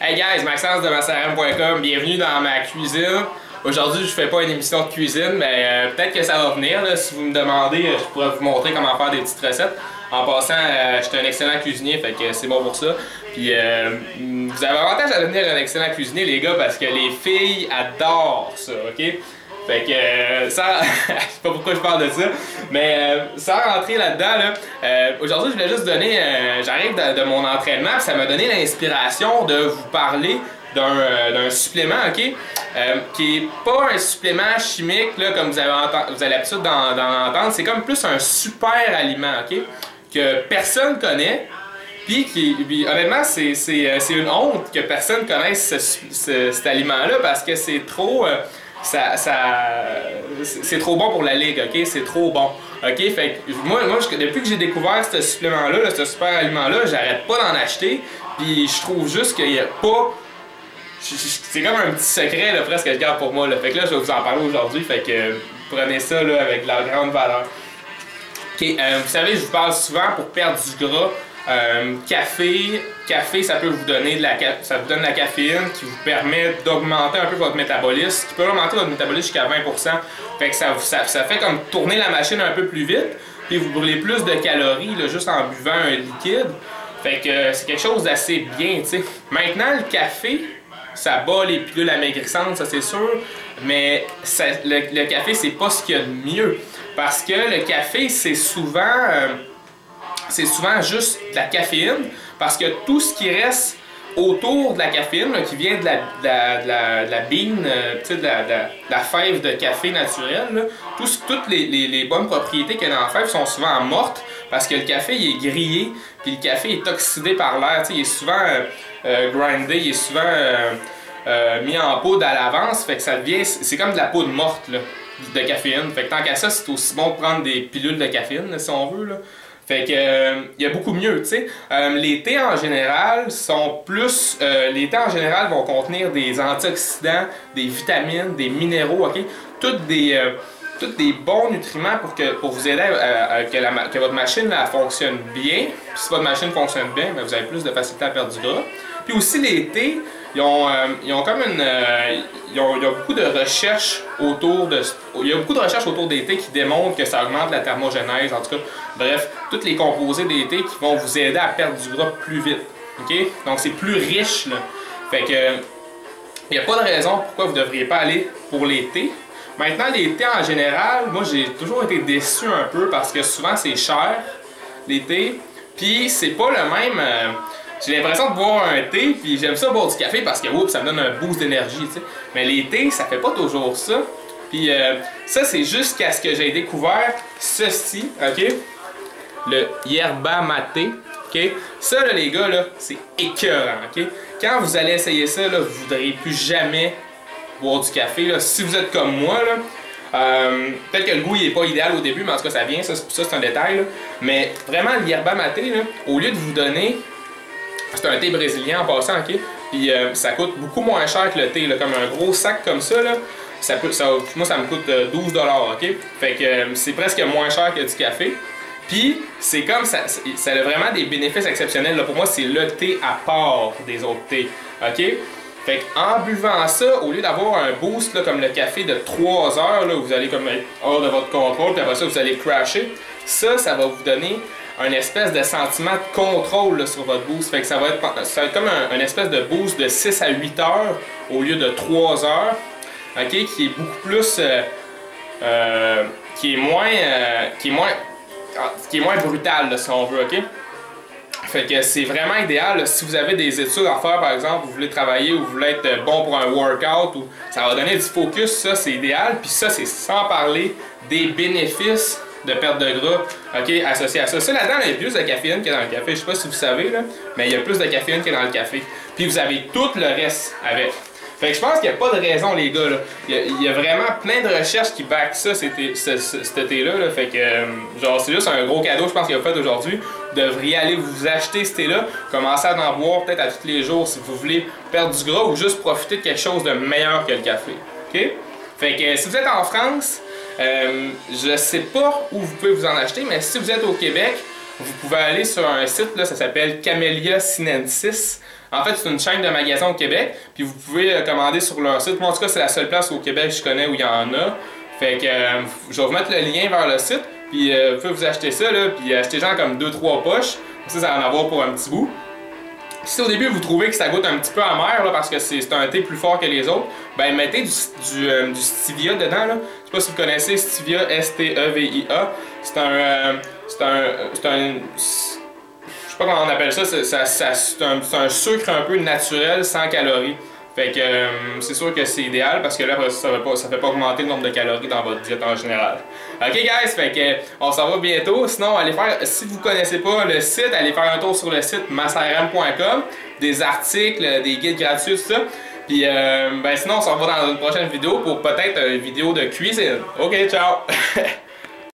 Hey guys, Maxence de massaram.com, bienvenue dans ma cuisine. Aujourd'hui, je fais pas une émission de cuisine, mais peut-être que ça va venir. Là. Si vous me demandez, je pourrais vous montrer comment faire des petites recettes. En passant, je suis un excellent cuisinier, fait que c'est bon pour ça. Puis vous avez avantage à devenir un excellent cuisinier, les gars, parce que les filles adorent ça, ok? Fait que ça, je sais pas pourquoi je parle de ça, mais sans rentrer là-dedans, aujourd'hui je voulais juste donner, j'arrive de mon entraînement, puis ça m'a donné l'inspiration de vous parler d'un supplément, ok? Qui est pas un supplément chimique, là, comme vous avez l'habitude d'en entendre, c'est comme plus un super aliment, ok? Que personne connaît. Puis honnêtement, c'est une honte que personne connaisse cet aliment-là parce que c'est trop... c'est trop bon pour la ligue, ok? C'est trop bon. Ok? Fait que moi depuis que j'ai découvert ce supplément-là, ce super aliment-là, j'arrête pas d'en acheter. Puis je trouve juste qu'il n'y a pas... C'est comme un petit secret là, presque que je garde pour moi. Là. Fait que là, je vais vous en parler aujourd'hui. Fait que prenez ça là, avec de la grande valeur. Ok, vous savez, je vous parle souvent pour perdre du gras. Café, ça peut vous donner ça vous donne de la caféine qui vous permet d'augmenter un peu votre métabolisme, qui peut augmenter votre métabolisme jusqu'à 20%. Fait que ça fait comme tourner la machine un peu plus vite, puis vous brûlez plus de calories là, juste en buvant un liquide. Fait que c'est quelque chose d'assez bien, tu sais. Maintenant, le café, ça bat les pilules amaigrissantes, ça c'est sûr, mais le café, c'est pas ce qu'il y a de mieux. Parce que le café, c'est souvent juste de la caféine, parce que tout ce qui reste autour de la caféine, là, qui vient de la bean, de la fève de café naturelle, là, toutes les bonnes propriétés qu'il y a dans la fève sont souvent mortes, parce que le café il est grillé, puis le café est oxydé par l'air, il est souvent grindé, il est souvent mis en poudre à l'avance, fait que ça devient, c'est comme de la poudre morte là, de caféine. Fait que tant qu'à ça, c'est aussi bon de prendre des pilules de caféine, là, si on veut. Là. Fait que il y a beaucoup mieux, tu sais. Les thés en général sont plus... les thés en général vont contenir des antioxydants, des vitamines, des minéraux, ok? Tous des bons nutriments pour vous aider que votre machine là, fonctionne bien. Puis si votre machine fonctionne bien, bien, vous avez plus de facilité à perdre du gras. Puis aussi les thés, ils ont beaucoup de recherches autour des thés qui démontrent que ça augmente la thermogénèse, en tout cas. Bref, tous les composés des thés qui vont vous aider à perdre du gras plus vite. Ok? Donc c'est plus riche, là. Fait que il n'y a pas de raison pourquoi vous ne devriez pas aller pour les thés. Maintenant, les thés en général, moi j'ai toujours été déçu un peu parce que souvent c'est cher, les thés. Puis c'est pas le même... j'ai l'impression de boire un thé, puis j'aime ça boire du café parce que oups, ça me donne un boost d'énergie, tu sais. Mais les thés, ça fait pas toujours ça. Puis ça, c'est jusqu'à ce que j'ai découvert ceci, ok? Le yerba mate, ok? Ça, là, les gars, là, c'est écœurant, ok? Quand vous allez essayer ça, là, vous ne voudrez plus jamais boire du café, là. Si vous êtes comme moi, là, peut-être que le goût n'est pas idéal au début, mais en tout cas, ça vient, ça c'est un détail, là. Mais vraiment, le yerba mate, là, au lieu de vous donner... C'est un thé brésilien en passant, ok? Puis ça coûte beaucoup moins cher que le thé, là, comme un gros sac comme ça, là. Moi, ça me coûte 12$, ok? Fait que c'est presque moins cher que du café. Puis c'est comme ça a vraiment des bénéfices exceptionnels. Là. Pour moi, c'est le thé à part des autres thés, ok? Fait qu'en buvant ça, au lieu d'avoir un boost là, comme le café de 3 heures, là, où vous allez comme être hors de votre contrôle, puis après ça, vous allez crasher, ça va vous donner un espèce de sentiment de contrôle là, sur votre boost. Fait que ça va être comme un espèce de boost de 6 à 8 heures au lieu de 3 heures, ok? Qui est beaucoup plus... qui est moins brutal, là, si on veut, ok? Fait que c'est vraiment idéal, là, si vous avez des études à faire, par exemple, vous voulez travailler ou vous voulez être bon pour un workout, ou ça va donner du focus, ça c'est idéal. Puis ça, c'est sans parler des bénéfices de perte de gras, ok, associés à ça. Ça, là-dedans, il y a plus de caféine que dans le café. Je sais pas si vous savez, là, mais il y a plus de caféine que dans le café. Puis vous avez tout le reste avec. Fait que je pense qu'il n'y a pas de raison, les gars, là. Il y a vraiment plein de recherches qui backent ça, cet thé-là, là. Fait que, genre, c'est juste un gros cadeau, je pense, qu'il a fait aujourd'hui. Vous devriez aller vous acheter ce thé-là, commencer à en boire peut-être à tous les jours si vous voulez perdre du gras ou juste profiter de quelque chose de meilleur que le café. OK? Fait que, si vous êtes en France, je sais pas où vous pouvez vous en acheter, mais si vous êtes au Québec, vous pouvez aller sur un site, là, ça s'appelle Camellia sinensis. En fait, c'est une chaîne de magasins au Québec, puis vous pouvez commander sur leur site. Moi, en tout cas, c'est la seule place au Québec que je connais où il y en a. Fait que je vais vous mettre le lien vers le site, puis vous pouvez vous acheter ça, là, puis acheter genre comme 2-3 poches. Ça va en avoir pour un petit bout. Si au début vous trouvez que ça goûte un petit peu amer là, parce que c'est un thé plus fort que les autres, ben mettez du stevia dedans. Là. Je sais pas si vous connaissez stevia, S-T-E-V-I-A. C'est un je sais pas comment on appelle ça, c'est un sucre un peu naturel sans calories. Fait que c'est sûr que c'est idéal parce que là ça fait pas augmenter le nombre de calories dans votre diète en général. Ok guys, fait que on s'en va bientôt. Sinon allez faire, si vous connaissez pas le site, allez faire un tour sur le site massrm.com, des articles, des guides gratuits, tout ça. Puis ben sinon on s'en va dans une prochaine vidéo pour peut-être une vidéo de cuisine. Ok, ciao!